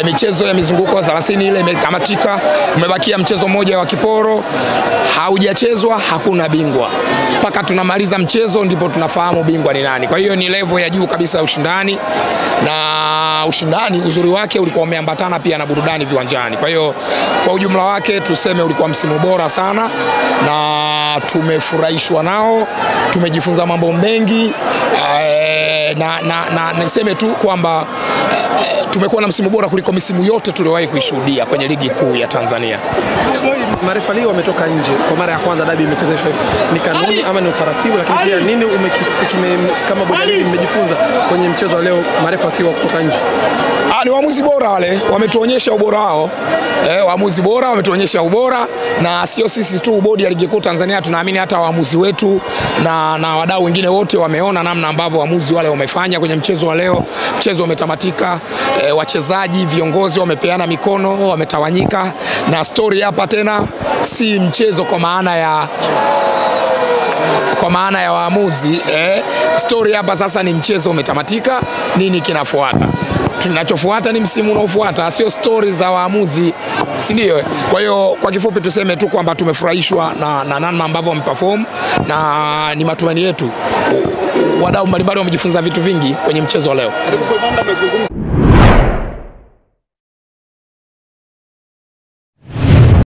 michezo ya mizunguko 30 ile imetamatika, umebakia mchezo mmoja wa kiporo, haujachezwa, hakuna bingwa. Mpaka tunamaliza mchezo ndipo tunafahamu bingwa ni nani. Kwa hiyo ni level ya juu kabisa ya ushindani, na ushindani uzuri wake ulikuwa umeambatana pia na burudani viwanjani. Kwa hiyo kwa ujumla wake tuseme ulikuwa msimu bora sana, na tumefurahishwa nao, tumejifunza mambo mengi, na niseme tu kwamba tumekuwa na msimu bora kuliko misimu yote tuliyowahi kuishuhudia kwenye ligi kuu ya Tanzania. Marefa leo wametoka nje kwa mara ya kwanza, dabi imechezeshwa hivi. Ni kanuni ama ni utaratibu? Lakini pia nini kama bodi ya ligi mmejifunza kwenye mchezo wa leo marefa wakiwa kutoka nje? Ni waamuzi bora wale, wametuonyesha ubora wao. Waamuzi bora wametuonyesha ubora, na sio sisi tu, bodi ya ligi kuu Tanzania tunaamini hata waamuzi wetu na wadau wengine wote wameona namna ambavyo waamuzi wale wamefanya kwenye mchezo wa leo. Mchezo umetamatika, wachezaji, viongozi wamepeana mikono, wametawanyika, na story hapa tena si mchezo kwa maana ya waamuzi. Story hapa sasa ni mchezo umetamatika, nini kinafuata? Tunachofuata ni msimu unaofuata, sio stories za waamuzi, si ndio? Kwa hiyo kwa kifupi tuseme tu kwamba tumefurahishwa na namna ambavyo wameperform, na ni matumaini yetu wadau mbalimbali wamejifunza vitu vingi kwenye mchezo wa leo.